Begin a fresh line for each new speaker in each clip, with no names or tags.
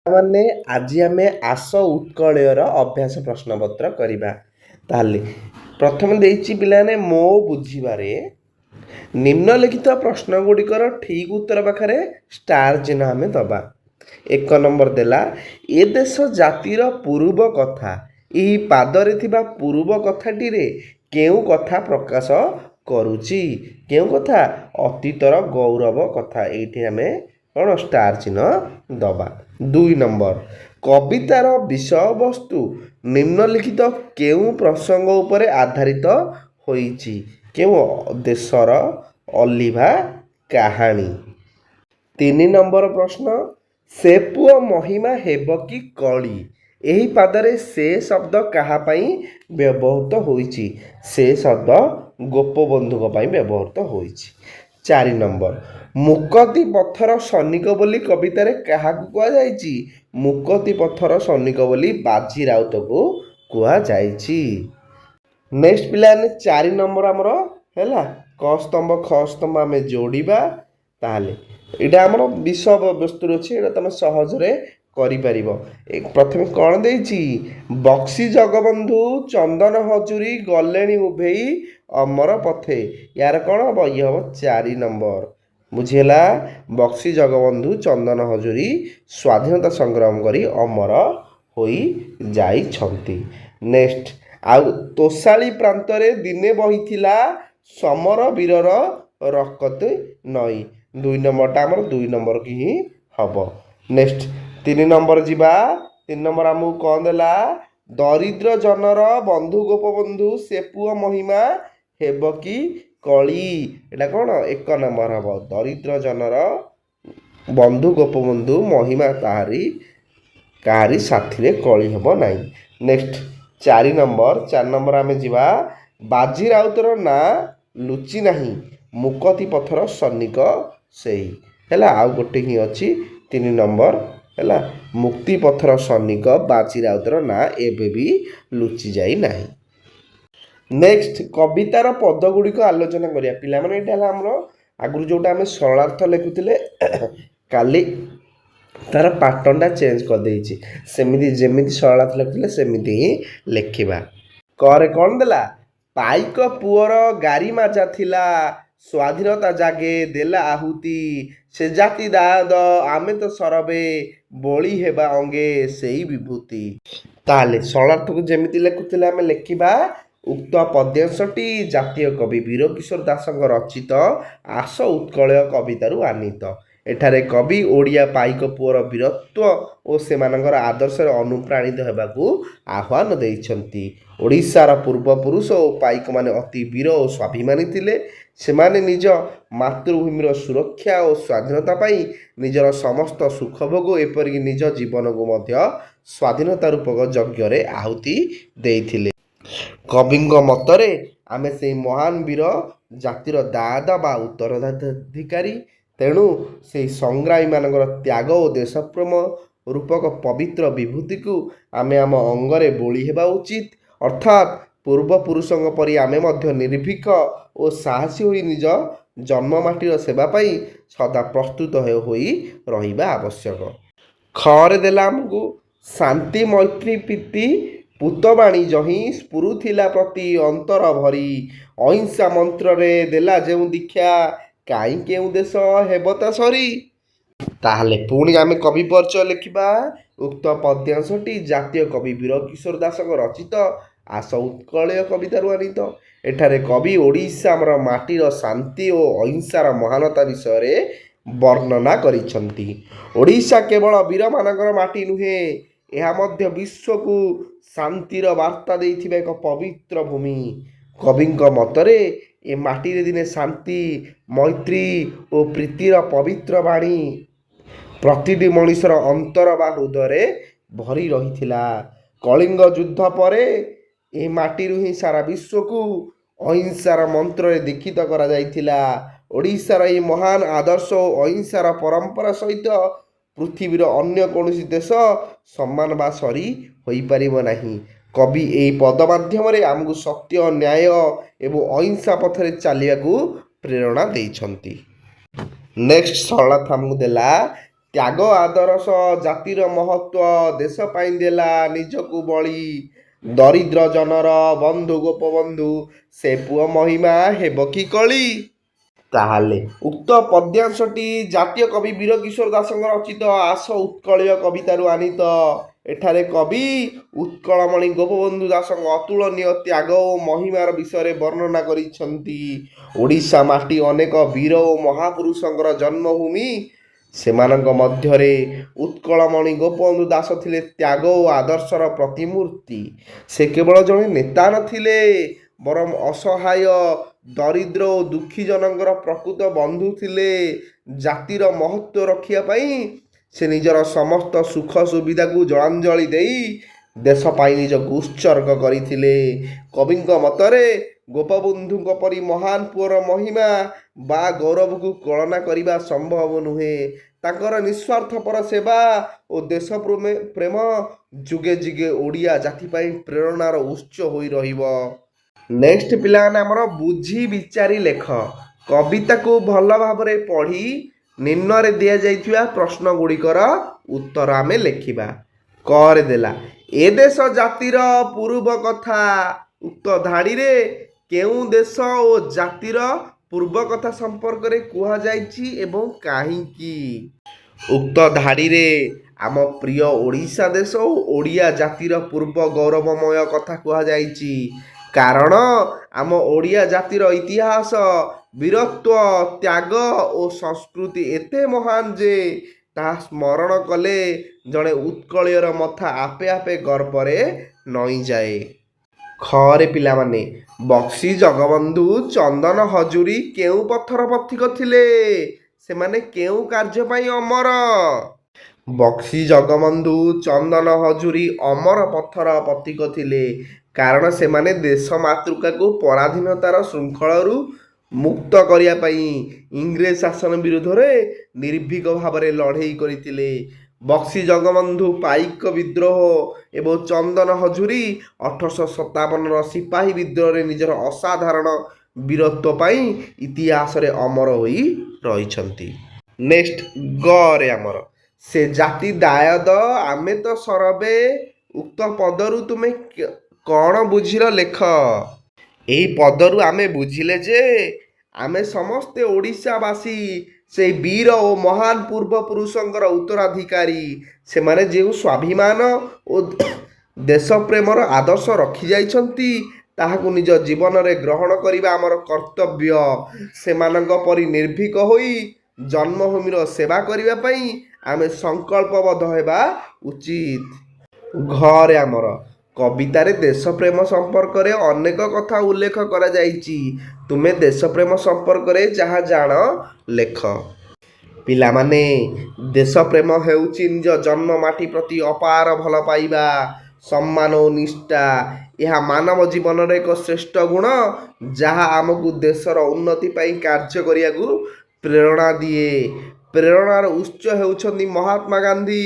ମାନେ ଆଜି ଆମେ ଆସ ଉତ୍କଳୟର ଅଭ୍ୟାସ ପ୍ରଶ୍ନପତ୍ର କରିବା। ତାହେଲେ ପ୍ରଥମେ ଦେଇଛି ପିଲାମାନେ ମୋ ବୁଝିବାରେ ନିମ୍ନଲିଖିତ ପ୍ରଶ୍ନ ଗୁଡ଼ିକର ଠିକ୍ ଉତ୍ତର ପାଖରେ ଷ୍ଟାର ଚିହ୍ନ ଆମେ ଦେବା। 1 ନମ୍ବର ଦେଲା ଏ ଦେଶ ଜାତିର ପୂର୍ବ କଥା, ଏହି ପାଦରେ ଥିବା ପୂର୍ବ କଥାଟିରେ କେଉଁ କଥା ପ୍ରକାଶ କରୁଛି? କେଉଁ କଥା? ଅତୀତର ଗୌରବ କଥା। ଏଇଠି ଆମେ କ'ଣ ଷ୍ଟାର ଚିହ୍ନ ଦେବା। 2 ନମ୍ବର କବିତାର ବିଷୟବସ୍ତୁ ନିମ୍ନଲିଖିତ କେଉଁ ପ୍ରସଙ୍ଗ ଉପରେ ଆଧାରିତ ହୋଇଛି? କେଉଁ ଦେଶର ଅଲିଭା କାହାଣୀ। 3 ନମ୍ବର ପ୍ରଶ୍ନ ସେ ପୁଅ ମହିମା ହେବ କି କଳି? ଏହି ପାଦରେ ସେ ଶବ୍ଦ କାହା ପାଇଁ ବ୍ୟବହୃତ ହୋଇଛି? ସେ ଶବ୍ଦ ଗୋପବନ୍ଧୁଙ୍କ ପାଇଁ ବ୍ୟବହୃତ ହୋଇଛି। 4 ନମ୍ବର ମୁକତି ପଥର ସୈନିକ ବୋଲି କବିତାରେ କାହାକୁ କୁହାଯାଇଛି? ମୁକତି ପଥର ସୈନିକ ବୋଲି ବାଜି ରାଉତକୁ କୁହାଯାଇଛି। ନେକ୍ସଟ ପିଲାମାନେ 4 ନମ୍ବର ଆମର ହେଲା କ ସ୍ତମ୍ଭ ଖ ସ୍ତମ୍ଭ ଆମେ ଯୋଡ଼ିବା। ତାହେଲେ ଏଇଟା ଆମର ବିଷୟବସ୍ତୁ ଅଛି, ଏଇଟା ତୁମେ ସହଜରେ କରିପାରିବ। ପ୍ରଥମେ କ'ଣ ଦେଇଛି? ବକ୍ସି ଜଗବନ୍ଧୁ ଚନ୍ଦନ ହଜୁରୀ ଗଲେଣି ଉଭେଇ ଅମର ପଥେ। ୟାର କ'ଣ ହେବ? ଇଏ ହେବ 4 ନମ୍ବର। ବୁଝିହେଲା? ବକ୍ସି ଜଗବନ୍ଧୁ ଚନ୍ଦନ ହଜୁରୀ ସ୍ୱାଧୀନତା ସଂଗ୍ରାମ କରି ଅମର ହୋଇଯାଇଛନ୍ତି। ନେକ୍ସଟ ଆଉ ତୋଷାଳୀ ପ୍ରାନ୍ତରେ ଦିନେ ବହିଥିଲା ସମର ବୀରର ରକ୍ତ ନଈ। 2 ନମ୍ବରଟା ଆମର 2 ନମ୍ବରକି ହିଁ ହେବ। ନେକ୍ସଟ 3 ନମ୍ବର ଯିବା। 3 ନମ୍ବର ଆମକୁ କ'ଣ ଦେଲା? ଦରିଦ୍ର ଜନର ବନ୍ଧୁ ଗୋପବନ୍ଧୁ ସେ ପୁଅ ମହିମା ହେବ କି କଳି? ଏଇଟା କ'ଣ 1 ନମ୍ବର ହେବ। ଦରିଦ୍ର ଜନର ବନ୍ଧୁ ଗୋପବନ୍ଧୁ ମହିମା କାହାରି ସାଥିରେ କଳି ହେବ ନାହିଁ। ନେକ୍ସଟ 4 ନମ୍ବର ଆମେ ଯିବା। ବାଜି ରାଉତର ନାଁ ଲୁଚି ନାହିଁ, ମୁକତି ପଥର ସୈନିକ ସେଇ। ହେଲା ଆଉ ଗୋଟେ ହିଁ ଅଛି 3 ନମ୍ବର ହେଲା ମୁକ୍ତି ପଥର ସୈନିକ ବାଜି ରାଉତର ନାଁ ଏବେ ବି ଲୁଚି ଯାଇ ନାହିଁ। ନେକ୍ସଟ କବିତାର ପଦ ଗୁଡ଼ିକ ଆଲୋଚନା କରିବା। ପିଲାମାନେ ଏଇଟା ହେଲା ଆମର ଆଗରୁ ଯେଉଁଟା ଆମେ ସରଳାର୍ଥ ଲେଖୁଥିଲେ କାଲି ତାର ପାଟର୍ନଟା ଚେଞ୍ଜ କରିଦେଇଛି। ସେମିତି ଯେମିତି ସରଳାର୍ଥ ଲେଖୁଥିଲେ ସେମିତି ହିଁ ଲେଖିବା। କରେ କ'ଣ ଦେଲା? ପାଇକ ପୁଅର ଗାରିମାଜା ଥିଲା, ସ୍ୱାଧୀନତା ଜାଗେ ଦେଲା ଆହୁତି, ସେ ଜାତି ଦାଦ ଆମେ ତ ସରବେ, ବଳି ହେବା ଅଙ୍ଗେ ସେଇ ବିଭୂତି। ତାହେଲେ ସରଳାର୍ଥକୁ ଯେମିତି ଲେଖୁଥିଲେ ଆମେ ଲେଖିବା। ଉକ୍ତ ପଦ୍ୟାଂଶଟି ଜାତୀୟ କବି ବୀରକିଶୋର ଦାସଙ୍କ ରଚିତ ଆସ ଉତ୍କଳୟ କବିତାରୁ ଆନିତ। ଏଠାରେ କବି ଓଡ଼ିଆ ପାଇକ ପୁଅର ବୀରତ୍ୱ ଓ ସେମାନଙ୍କର ଆଦର୍ଶରେ ଅନୁପ୍ରାଣିତ ହେବାକୁ ଆହ୍ୱାନ ଦେଇଛନ୍ତି। ଓଡ଼ିଶାର ପୂର୍ବପୁରୁଷ ଓ ପାଇକମାନେ ଅତି ବୀର ଓ ସ୍ୱାଭିମାନୀ ଥିଲେ। ସେମାନେ ନିଜ ମାତୃଭୂମିର ସୁରକ୍ଷା ଓ ସ୍ୱାଧୀନତା ପାଇଁ ନିଜର ସମସ୍ତ ସୁଖଭୋଗ ଏପରିକି ନିଜ ଜୀବନକୁ ମଧ୍ୟ ସ୍ୱାଧୀନତା ରୂପକ ଯଜ୍ଞରେ ଆହୁତି ଦେଇଥିଲେ। କବିଙ୍କ ମତରେ ଆମେ ସେହି ମହାନ ବୀର ଜାତିର ଦାଦ ବା ଉତ୍ତରାଧିକାରୀ। ତେଣୁ ସେହି ସଂଗ୍ରାମୀମାନଙ୍କର ତ୍ୟାଗ ଓ ଦେଶପ୍ରେମ ରୂପକ ପବିତ୍ର ବିଭୂତିକୁ ଆମେ ଆମ ଅଙ୍ଗରେ ବୋଳି ହେବା ଉଚିତ। ଅର୍ଥାତ୍ ପୂର୍ବପୁରୁଷଙ୍କ ପରି ଆମେ ମଧ୍ୟ ନିର୍ଭୀକ ଓ ସାହସୀ ହୋଇ ନିଜ ଜନ୍ମମାଟିର ସେବା ପାଇଁ ସଦା ପ୍ରସ୍ତୁତ ହୋଇ ରହିବା ଆବଶ୍ୟକ। ଖରେ ଦେଲା ଆମକୁ ଶାନ୍ତି ମୈତ୍ରୀ ପ୍ରୀତି ପୂତବାଣୀ ଯହିଁ ସ୍ଫୁରୁଥିଲା ପ୍ରତି ଅନ୍ତର ଭରି, ଅହିଂସା ମନ୍ତ୍ରରେ ଦେଲା ଯେଉଁ ଦୀକ୍ଷା, କାହିଁ କେଉଁ ଦେଶ ହେବ ତା ସରି। ତାହେଲେ ପୁଣି ଆମେ କବି ପରିଚୟ ଲେଖିବା। ଉକ୍ତ ପଦ୍ୟାଂଶଟି ଜାତୀୟ କବି ବୀରକିଶୋର ଦାସଙ୍କ ରଚିତ ଆସ ଉତ୍କଳୟ କବିତାରୁ ଆନିତ। ଏଠାରେ କବି ଓଡ଼ିଶା ଆମର ମାଟିର ଶାନ୍ତି ଓ ଅହିଂସାର ମହାନତା ବିଷୟରେ ବର୍ଣ୍ଣନା କରିଛନ୍ତି। ଓଡ଼ିଶା କେବଳ ବୀରମାନଙ୍କର ମାଟି ନୁହେଁ, ଏହା ମଧ୍ୟ ବିଶ୍ୱକୁ ଶାନ୍ତିର ବାର୍ତ୍ତା ଦେଇଥିବା ଏକ ପବିତ୍ର ଭୂମି। କବିଙ୍କ ମତରେ ଏ ମାଟିରେ ଦିନେ ଶାନ୍ତି ମୈତ୍ରୀ ଓ ପ୍ରୀତିର ପବିତ୍ର ବାଣୀ ପ୍ରତିଟି ମଣିଷର ଅନ୍ତର ବା ହୃଦୟରେ ଭରି ରହିଥିଲା। କଳିଙ୍ଗ ଯୁଦ୍ଧ ପରେ ଏହି ମାଟିରୁ ହିଁ ସାରା ବିଶ୍ୱକୁ ଅହିଂସାର ମନ୍ତ୍ରରେ ଦୀକ୍ଷିତ କରାଯାଇଥିଲା। ଓଡ଼ିଶାର ଏହି ମହାନ ଆଦର୍ଶ ଓ ଅହିଂସାର ପରମ୍ପରା ସହିତ ପୃଥିବୀର ଅନ୍ୟ କୌଣସି ଦେଶ ସମାନ ବା ସରି ହୋଇପାରିବ ନାହିଁ। କବି ଏହି ପଦ ମାଧ୍ୟମରେ ଆମକୁ ସତ୍ୟ ନ୍ୟାୟ ଏବଂ ଅହିଂସା ପଥରେ ଚାଲିବାକୁ ପ୍ରେରଣା ଦେଇଛନ୍ତି। ନେକ୍ସଟ ସରଳାର୍ଥ ଆମକୁ ଦେଲା ତ୍ୟାଗ ଆଦର୍ଶ ଜାତିର ମହତ୍ଵ ଦେଶ ପାଇଁ ଦେଲା ନିଜକୁ ବଳି ଦରିଦ୍ର ଜନର ବନ୍ଧୁ ଗୋପବନ୍ଧୁ ସେ ପୁଅ ମହିମା ହେବ କି କଳି। ତାହେଲେ ଉକ୍ତ ପଦ୍ୟାଂଶଟି ଜାତୀୟ କବି ବୀରକିଶୋର ଦାସଙ୍କ ରଚିତ ଆସ ଉତ୍କଳୀୟ କବିତାରୁ ଆନିତ। ଏଠାରେ କବି ଉତ୍କଳମଣି ଗୋପବନ୍ଧୁ ଦାସଙ୍କ ଅତୁଳନୀୟ ତ୍ୟାଗ ଓ ମହିମାର ବିଷୟରେ ବର୍ଣ୍ଣନା କରିଛନ୍ତି। ଓଡ଼ିଶା ମାଟି ଅନେକ ବୀର ଓ ମହାପୁରୁଷଙ୍କର ଜନ୍ମଭୂମି। ସେମାନଙ୍କ ମଧ୍ୟରେ ଉତ୍କଳମଣି ଗୋପବନ୍ଧୁ ଦାସ ଥିଲେ ତ୍ୟାଗ ଓ ଆଦର୍ଶର ପ୍ରତିମୂର୍ତ୍ତି। ସେ କେବଳ ଜଣେ ନେତା ନଥିଲେ, ବରଂ ଅସହାୟ ଦରିଦ୍ର ଓ ଦୁଃଖୀ ଜନଙ୍କର ପ୍ରକୃତ ବନ୍ଧୁ ଥିଲେ। ଜାତିର ମହତ୍ଵ ରଖିବା ପାଇଁ ସେ ନିଜର ସମସ୍ତ ସୁଖ ସୁବିଧାକୁ ଜଳାଞ୍ଜଳି ଦେଇ ଦେଶ ପାଇଁ ନିଜକୁ ଉତ୍ସର୍ଗ କରିଥିଲେ। କବିଙ୍କ ମତରେ ଗୋପବନ୍ଧୁଙ୍କ ପରି ମହାନ ପୁଅର ମହିମା ବା ଗୌରବକୁ କଳନା କରିବା ସମ୍ଭବ ନୁହେଁ। ତାଙ୍କର ନିଃସ୍ୱାର୍ଥପର ସେବା ଓ ଦେଶ ପ୍ରେମ ଯୁଗେ ଯୁଗେ ଓଡ଼ିଆ ଜାତି ପାଇଁ ପ୍ରେରଣାର ଉତ୍ସ ହୋଇ ରହିବ। ନେକ୍ସଟ ପିଲାମାନେ ଆମର ବୁଝି ବିଚାରି ଲେଖ। କବିତାକୁ ଭଲ ଭାବରେ ପଢ଼ି ନିମ୍ନରେ ଦିଆଯାଇଥିବା ପ୍ରଶ୍ନ ଗୁଡ଼ିକର ଉତ୍ତର ଆମେ ଲେଖିବା। କରେ ଦେଲା ଏ ଦେଶ ଜାତିର ପୂର୍ବ କଥା। ଉକ୍ତ ଧାଡ଼ିରେ କେଉଁ ଦେଶ ଓ ଜାତିର ପୂର୍ବ କଥା ସମ୍ପର୍କରେ କୁହାଯାଇଛି ଏବଂ କାହିଁକି? ଉକ୍ତ ଧାଡ଼ିରେ ଆମ ପ୍ରିୟ ଓଡ଼ିଶା ଦେଶ ଓ ଓଡ଼ିଆ ଜାତିର ପୂର୍ବ ଗୌରବମୟ କଥା କୁହାଯାଇଛି। କାରଣ ଆମ ଓଡ଼ିଆ ଜାତିର ଇତିହାସ, ବୀରତ୍ୱ, ତ୍ୟାଗ ଓ ସଂସ୍କୃତି ଏତେ ମହାନ ଯେ ତାହା ସ୍ମରଣ କଲେ ଜଣେ ଉତ୍କଳୀୟର ମଥା ଆପେ ଆପେ ଗର୍ବରେ ନଇଁଯାଏ। ଖରେ ପିଲାମାନେ ବକ୍ସି ଜଗବନ୍ଧୁ ଚନ୍ଦନ ହଜୁରୀ କେଉଁ ପଥର ପଥିକ ଥିଲେ? ସେମାନେ କେଉଁ କାର୍ଯ୍ୟ ପାଇଁ ଅମର? ବକ୍ସି ଜଗବନ୍ଧୁ ଚନ୍ଦନ ହଜୁରୀ ଅମର ପଥର ପଥିକ ଥିଲେ କାରଣ ସେମାନେ ଦେଶ ମାତୃକାକୁ ପରାଧୀନତାର ଶୃଙ୍ଖଳରୁ ମୁକ୍ତ କରିବା ପାଇଁ ଇଂରେଜ ଶାସନ ବିରୋଧରେ ନିର୍ଭୀକ ଭାବରେ ଲଢ଼େଇ କରିଥିଲେ। ବକ୍ସି ଜଗବନ୍ଧୁ ପାଇକ ବିଦ୍ରୋହ ଏବଂ ଚନ୍ଦନ ହଜୁରୀ 1857ର ସିପାହୀ ବିଦ୍ରୋହରେ ନିଜର ଅସାଧାରଣ ବୀରତ୍ୱ ପାଇଁ ଇତିହାସରେ ଅମର ହୋଇ ରହିଛନ୍ତି। ନେକ୍ସଟ ଗରେ ଆମର ସେ ଜାତି ଦାୟଦ ଆମେ ତ ସରବେ। ଉକ୍ତ ପଦରୁ ତୁମେ କ'ଣ ବୁଝିଲ ଲେଖ। ଏହି ପଦରୁ ଆମେ ବୁଝିଲେ ଯେ ଆମେ ସମସ୍ତେ ଓଡ଼ିଶାବାସୀ ସେହି ବୀର ଓ ମହାନ ପୂର୍ବପୁରୁଷଙ୍କର ଉତ୍ତରାଧିକାରୀ। ସେମାନେ ଯେଉଁ ସ୍ୱାଭିମାନ ଓ ଦେଶ ପ୍ରେମର ଆଦର୍ଶ ରଖିଯାଇଛନ୍ତି ତାହାକୁ ନିଜ ଜୀବନରେ ଗ୍ରହଣ କରିବା ଆମର କର୍ତ୍ତବ୍ୟ। ସେମାନଙ୍କ ପରି ନିର୍ଭୀକ ହୋଇ ଜନ୍ମଭୂମିର ସେବା କରିବା ପାଇଁ ଆମେ ସଂକଳ୍ପବଦ୍ଧ ହେବା ଉଚିତ। ଘରେ ଆମର କବିତାରେ ଦେଶପ୍ରେମ ସମ୍ପର୍କରେ ଅନେକ କଥା ଉଲ୍ଲେଖ କରାଯାଇଛି। ତୁମେ ଦେଶପ୍ରେମ ସମ୍ପର୍କରେ ଯାହା ଜାଣ ଲେଖ। ପିଲାମାନେ ଦେଶପ୍ରେମ ହେଉଛି ନିଜ ଜନ୍ମ ମାଟି ପ୍ରତି ଅପାର ଭଲ ପାଇବା, ସମ୍ମାନ ଓ ନିଷ୍ଠା। ଏହା ମାନବ ଜୀବନର ଏକ ଶ୍ରେଷ୍ଠ ଗୁଣ ଯାହା ଆମକୁ ଦେଶର ଉନ୍ନତି ପାଇଁ କାର୍ଯ୍ୟ କରିବାକୁ ପ୍ରେରଣା ଦିଏ। ପ୍ରେରଣାର ଉତ୍ସ ହେଉଛନ୍ତି ମହାତ୍ମା ଗାନ୍ଧୀ,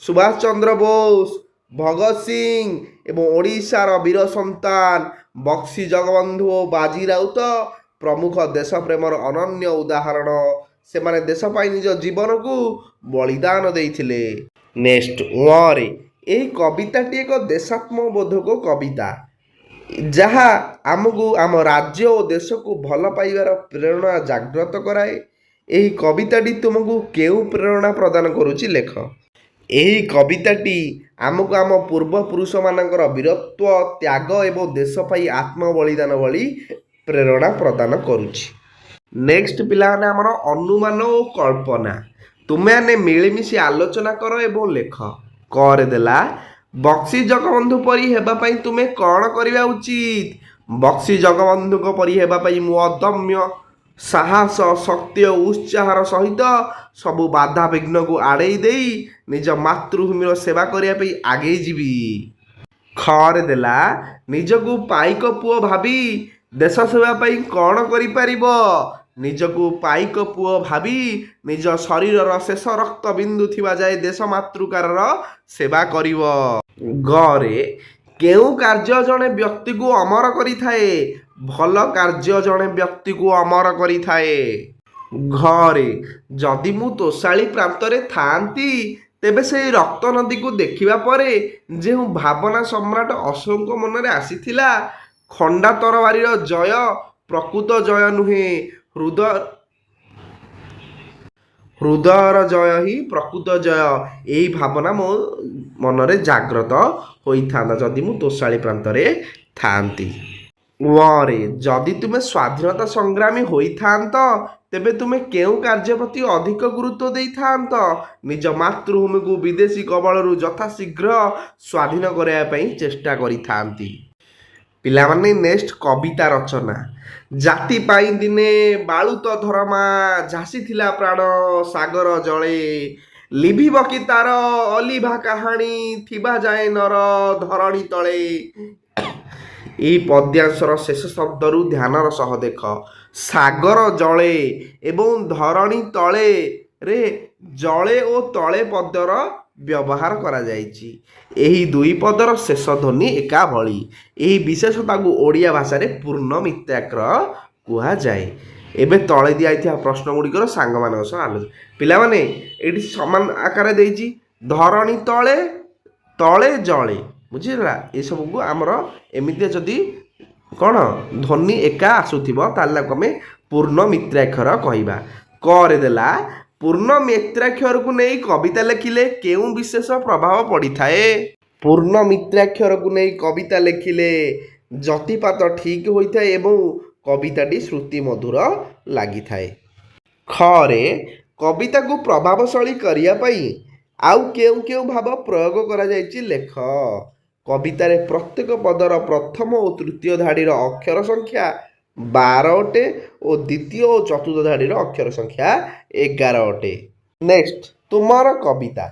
ସୁଭାଷ ଚନ୍ଦ୍ର ବୋଷ, ଭଗତ ସିଂ ଏବଂ ଓଡ଼ିଶାର ବୀର ସନ୍ତାନ ବକ୍ସି ଜଗବନ୍ଧୁ ଓ ବାଜି ରାଉତ ପ୍ରମୁଖ ଦେଶପ୍ରେମର ଅନନ୍ୟ ଉଦାହରଣ। ସେମାନେ ଦେଶ ପାଇଁ ନିଜ ଜୀବନକୁ ବଳିଦାନ ଦେଇଥିଲେ। ନେକ୍ସଟ ରେ ଏହି କବିତାଟି ଏକ ଦେଶାତ୍ମବୋଧକ କବିତା ଯାହା ଆମକୁ ଆମ ରାଜ୍ୟ ଓ ଦେଶକୁ ଭଲ ପାଇବାର ପ୍ରେରଣା ଜାଗ୍ରତ କରାଏ। ଏହି କବିତାଟି ତୁମକୁ କେଉଁ ପ୍ରେରଣା ପ୍ରଦାନ କରୁଛି ଲେଖ। ଏହି କବିତାଟି ଆମକୁ ଆମ ପୂର୍ବପୁରୁଷମାନଙ୍କର ବୀରତ୍ୱ, ତ୍ୟାଗ ଏବଂ ଦେଶ ପାଇଁ ଆତ୍ମବଳିଦାନ ଭଳି ପ୍ରେରଣା ପ୍ରଦାନ କରୁଛି। ନେକ୍ସଟ ପିଲାମାନେ ଆମର ଅନୁମାନ ଓ କଳ୍ପନା। ତୁମେମାନେ ମିଳିମିଶି ଆଲୋଚନା କର ଏବଂ ଲେଖ। କରେ ଦେଲା ବକ୍ସି ଜଗବନ୍ଧୁ ପରି ହେବା ପାଇଁ ତୁମେ କ'ଣ କରିବା ଉଚିତ? ବକ୍ସି ଜଗବନ୍ଧୁଙ୍କ ପରି ହେବା ପାଇଁ ମୁଁ ଅଦମ୍ୟ ସାହସ, ଶକ୍ତି ଓ ଉତ୍ସାହର ସହିତ ସବୁ ବାଧାବିଘ୍ନକୁ ଆଡ଼େଇ ଦେଇ ନିଜ ମାତୃଭୂମିର ସେବା କରିବା ପାଇଁ ଆଗେଇ ଯିବି। ଖରେ ଦେଲା ନିଜକୁ ପାଇକ ପୁଅ ଭାବି ଦେଶ ସେବା ପାଇଁ କ'ଣ କରିପାରିବ? ନିଜକୁ ପାଇକ ପୁଅ ଭାବି ନିଜ ଶରୀରର ଶେଷ ରକ୍ତ ବିନ୍ଦୁ ଥିବା ଯାଏ ଦେଶ ମାତୃକାର ସେବା କରିବ। ଗରେ କେଉଁ କାର୍ଯ୍ୟ ଜଣେ ବ୍ୟକ୍ତିକୁ ଅମର କରିଥାଏ? ଭଲ କାର୍ଯ୍ୟ ଜଣେ ବ୍ୟକ୍ତିକୁ ଅମର କରିଥାଏ। ଘରେ ଯଦି ମୁଁ ତୋଷାଳୀ ପ୍ରାନ୍ତରେ ଥାଆନ୍ତି ତେବେ ସେହି ରକ୍ତ ନଦୀକୁ ଦେଖିବା ପରେ ଯେଉଁ ଭାବନା ସମ୍ରାଟ ଅଶୋକଙ୍କ ମନରେ ଆସିଥିଲା, ଖଣ୍ଡା ତରବାରୀର ଜୟ ପ୍ରକୃତ ଜୟ ନୁହେଁ, ହୃଦୟର ଜୟ ହିଁ ପ୍ରକୃତ ଜୟ, ଏହି ଭାବନା ମୋ ମନରେ ଜାଗ୍ରତ ହୋଇଥାନ୍ତା ଯଦି ମୁଁ ତୋଷାଳୀ ପ୍ରାନ୍ତରେ ଥାଆନ୍ତି। ରେ ଯଦି ତୁମେ ସ୍ୱାଧୀନତା ସଂଗ୍ରାମୀ ହୋଇଥାନ୍ତ ତେବେ ତୁମେ କେଉଁ କାର୍ଯ୍ୟ ପ୍ରତି ଅଧିକ ଗୁରୁତ୍ୱ ଦେଇଥାନ୍ତ? ନିଜ ମାତୃଭୂମିକୁ ବିଦେଶୀ କବଳରୁ ଯଥାଶୀଘ୍ର ସ୍ୱାଧୀନ କରିବା ପାଇଁ ଚେଷ୍ଟା କରିଥାନ୍ତି। ପିଲାମାନେ ନେକ୍ସଟ କବିତା ରଚନା। ଜାତି ପାଇଁ ଦିନେ ବାଳୁତ ଧରମା, ଝାସିଥିଲା ପ୍ରାଣ ସାଗର ଜଳେ, ଲିଭିବ କି ତାର ଅଲିଭା କାହାଣୀ, ଥିବା ଯାଏ ନର ଧରଣୀ ତଳେ। ଏହି ପଦ୍ୟାଂଶର ଶେଷ ଶବ୍ଦରୁ ଧ୍ୟାନର ସହ ଦେଖ। ସାଗର ଜଳେ ଏବଂ ଧରଣୀ ତଳେ ରେ ଜଳେ ଓ ତଳେ ପଦର ବ୍ୟବହାର କରାଯାଇଛି। ଏହି ଦୁଇ ପଦର ଶେଷ ଧ୍ୱନି ଏକା ଭଳି। ଏହି ବିଶେଷତାକୁ ଓଡ଼ିଆ ଭାଷାରେ ପୂର୍ଣ୍ଣ ମିତ୍ରାକ୍ଷର କୁହାଯାଏ। ଏବେ ତଳେ ଦିଆଯାଇଥିବା ପ୍ରଶ୍ନ ଗୁଡ଼ିକର ସାଙ୍ଗମାନଙ୍କ ସହ ଆଲୋଚନା। ପିଲାମାନେ ଏଠି ସମାନ ଆକାରରେ ଦେଇଛି ଧରଣୀ ତଳେ, ତଳେ ଜଳେ, ବୁଝିଲା? ଏସବୁକୁ ଆମର ଏମିତି ଯଦି କ'ଣ ଧ୍ୱନି ଏକା ଆସୁଥିବ ତାହେଲେ ତାକୁ ଆମେ ପୂର୍ଣ୍ଣ ମିତ୍ରାକ୍ଷର କହିବା। କରେ ଦେଲା ପୂର୍ଣ୍ଣ ମିତ୍ରାକ୍ଷରକୁ ନେଇ କବିତା ଲେଖିଲେ କେଉଁ ବିଶେଷ ପ୍ରଭାବ ପଡ଼ିଥାଏ? ପୂର୍ଣ୍ଣ ମିତ୍ରାକ୍ଷରକୁ ନେଇ କବିତା ଲେଖିଲେ ଯତିପାତ ଠିକ୍ ହୋଇଥାଏ ଏବଂ କବିତାଟି ଶ୍ରୁତି ମଧୁର ଲାଗିଥାଏ। ଖରେ କବିତାକୁ ପ୍ରଭାବଶାଳୀ କରିବା ପାଇଁ ଆଉ କେଉଁ କେଉଁ ଭାବ ପ୍ରୟୋଗ କରାଯାଇଛି ଲେଖ। କବିତାରେ ପ୍ରତ୍ୟେକ ପଦର ପ୍ରଥମ ଓ ତୃତୀୟ ଧାଡ଼ିର ଅକ୍ଷର ସଂଖ୍ୟା 12 ଅଟେ ଓ ଦ୍ୱିତୀୟ ଓ ଚତୁର୍ଥ ଧାଡ଼ିର ଅକ୍ଷର ସଂଖ୍ୟା 11 ଅଟେ। ନେକ୍ସଟ ତୁମର କବିତା।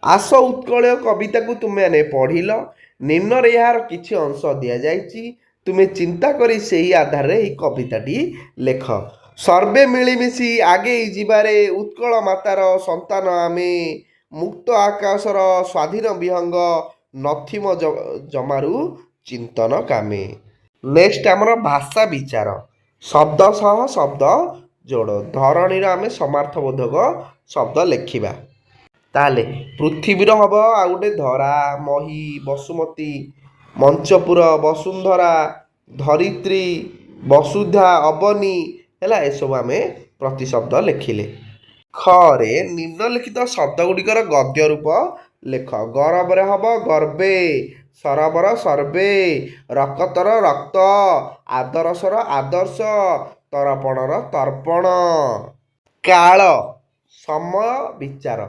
ଆସ ଉତ୍କଳୀୟ କବିତାକୁ ତୁମେମାନେ ପଢ଼ିଲ। ନିମ୍ନରେ ଏହାର କିଛି ଅଂଶ ଦିଆଯାଇଛି। ତୁମେ ଚିନ୍ତା କରି ସେହି ଆଧାରରେ ଏହି କବିତାଟି ଲେଖ। ସର୍ବେ ମିଳିମିଶି ଆଗେଇ ଯିବାରେ ଉତ୍କଳ ମାତାର ସନ୍ତାନ ଆମେ, ମୁକ୍ତ ଆକାଶର ସ୍ୱାଧୀନ ବିହଙ୍ଗ ନଥିମ ଜମାରୁ ଚିନ୍ତନ କାମେ। ନେକ୍ସଟ ଆମର ଭାଷା ବିଚାର। ଶବ୍ଦ ସହ ଶବ୍ଦ ଯୋଡ଼। ଧରଣୀର ଆମେ ସମାର୍ଥବୋଧକ ଶବ୍ଦ ଲେଖିବା। ତାହେଲେ ପୃଥିବୀର ହବ ଆଉ ଗୋଟେ ଧରା, ମହୀ, ବସୁମତୀ, ମଞ୍ଚପୁର, ବସୁନ୍ଧରା, ଧରିତ୍ରୀ, ବସୁଧା, ଅବନୀ ହେଲା। ଏସବୁ ଆମେ ପ୍ରତିଶବ୍ଦ ଲେଖିଲେ। ଖରେ ନିମ୍ନଲିଖିତ ଶବ୍ଦ ଗୁଡ଼ିକର ଗଦ୍ୟ ରୂପ ଲେଖ। ଗରବରେ ହବ ଗର୍ବେ, ସରବର ସର୍ବେ, ରକତର ରକ୍ତ, ଆଦର୍ଶର ଆଦର୍ଶ, ତର୍ପଣର ତର୍ପଣ। କାଳ ସମୟ ବିଚାର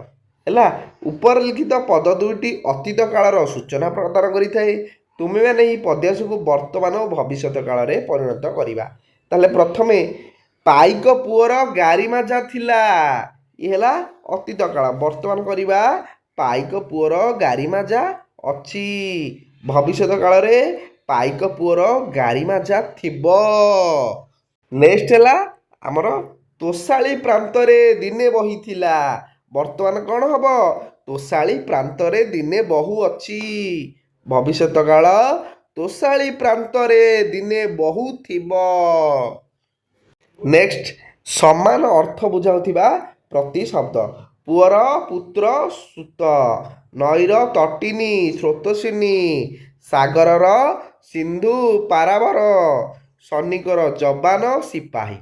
ହେଲା। ଉପରେ ଲିଖିତ ପଦ ଦୁଇଟି ଅତୀତ କାଳର ସୂଚନା ପ୍ରଦାନ କରିଥାଏ। ତୁମେମାନେ ଏହି ପଦ୍ୟାଂଶକୁ ବର୍ତ୍ତମାନ ଓ ଭବିଷ୍ୟତ କାଳରେ ପରିଣତ କରିବା। ତାହେଲେ ପ୍ରଥମେ ପାଇକ ପୁଅର ଗାରିମାଜା ଥିଲା, ଇଏ ହେଲା ଅତୀତ କାଳ। ବର୍ତ୍ତମାନ କରିବା ପାଇକ ପୁଅର ଗାରିମାଜା ଅଛି। ଭବିଷ୍ୟତ କାଳରେ ପାଇକ ପୁଅର ଗାରିମାଜା ଥିବ। ନେକ୍ସଟ ହେଲା ଆମର ତୋଷାଳୀ ପ୍ରାନ୍ତରେ ଦିନେ ବହିଥିଲା। ବର୍ତ୍ତମାନ କ'ଣ ହବ? ତୋଷାଳୀ ପ୍ରାନ୍ତରେ ଦିନେ ବହୁଅଛି। ଭବିଷ୍ୟତ କାଳ ତୋଷାଳୀ ପ୍ରାନ୍ତରେ ଦିନେ ବହୁଥିବ। ନେକ୍ସଟ ସମାନ ଅର୍ଥ ବୁଝାଉଥିବା ପ୍ରତିଶବ୍ଦ। ପୁଅର ପୁତ୍ର ସୁତ, ନଈର ତଟିନୀ ସ୍ରୋତସ୍ୱିନୀ, ସାଗରର ସିନ୍ଧୁ ପାରାବାର, ସୈନିକର ଯବାନ ସିପାହୀ।